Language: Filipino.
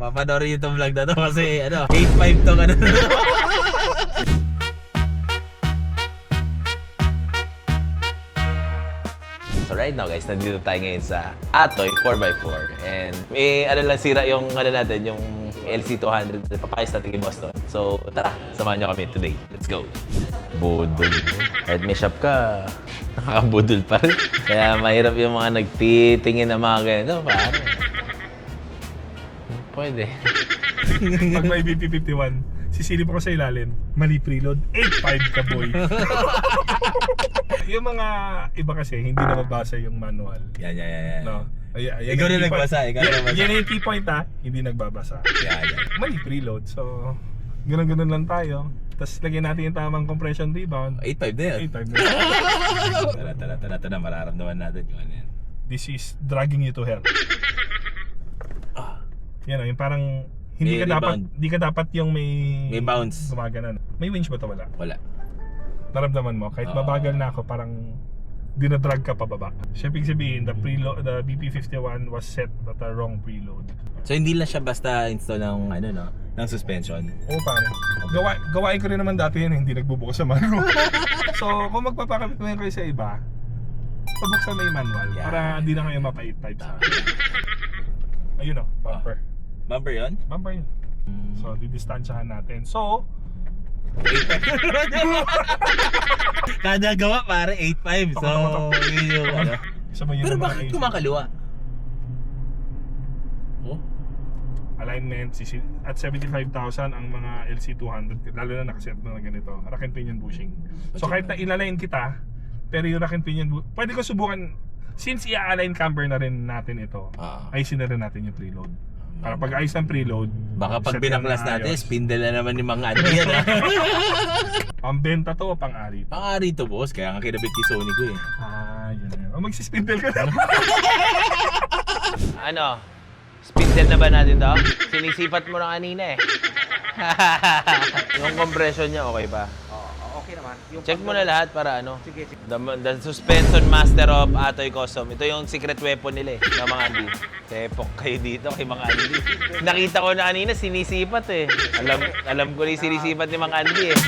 Papanoorin yung itong vlog na to kasi ano, 8.5 to ano. So right now guys, nandito tayo ngayon sa Atoy 4x4 and may ano lang sira yung ano natin, yung LC200 na papayos natin kay Boston. So tara, samahan nyo kami today. Let's go! Budol. Kahit may shop ka, nakakabudol pa rin. Kaya mahirap yung mga nagtitingin na mga ganito, pare. Pwede. Pag may BP51, sisilip ako sa ilalim, mali preload, 8.5 ka boy. Yung mga iba kasi, hindi na mabasa yung manual. Yan. No? Ikaw na nagbasa, Yan yung key point ha, hindi nagbabasa. Yan. Mali preload, so ganun-ganun lang tayo. Tapos lagyan natin yung tamang compression rebound. 8.5 na yun. 8.5 na. Tara, mararamdaman natin kung ano yan. This is dragging you to hell. Yan o, yung parang hindi ka dapat yung may bounce. gumaganan. May winch ba ito? Wala. Wala. Naramdaman mo, kahit mabagal na ako, parang dinadrag ka pababa. Siyempre sabihin, the BP51 was set at a wrong preload. So hindi lang siya basta install ng ano no, ng suspension. Oo pare. Gawain ko rin naman dati yan, hindi nagbubukas sa manual. So kung magpapakabit mo yan kayo sa iba, pabuksan mo yung manual para hindi na kayo mapa-8.5 sa akin. Ayun o, bumper. Bumper yun? Bumper yun. So didistansyahan natin. So, kada gawa pare 8.5. So yun yung ano. Pero bakit kumakaliwa? Oh? Alignment at 75,000 ang mga LC200, lalo na nakaset na ganito, rack and pinion bushing. So kahit na ilaline kita, pero yung rack and pinion pwede ko subukan, since i-align camber na rin natin ito, ayusin na rin natin yung preload. Para pag ayos ng preload, baka pag binaklas natin, spindle na naman yung mga Andy yan. Ang benta to o pang-ari? Pang-ari to boss, kaya nga kinabit kay Sony ko eh. Yun. O magsispindle ka na. Ano? Spindle na ba natin to? Sinisipat mo na kanina eh. Yung compression niya okay ba? Okay naman. Check mo na lahat para ano. Sige. The suspension master of Atoy Custom. Ito yung secret weapon nila eh, ng mga Andy. Tepok kayo dito kay mga Andy. Nakita ko na kanina sinisipat eh. Alam ko na yung sinisipat ni mga Andy eh.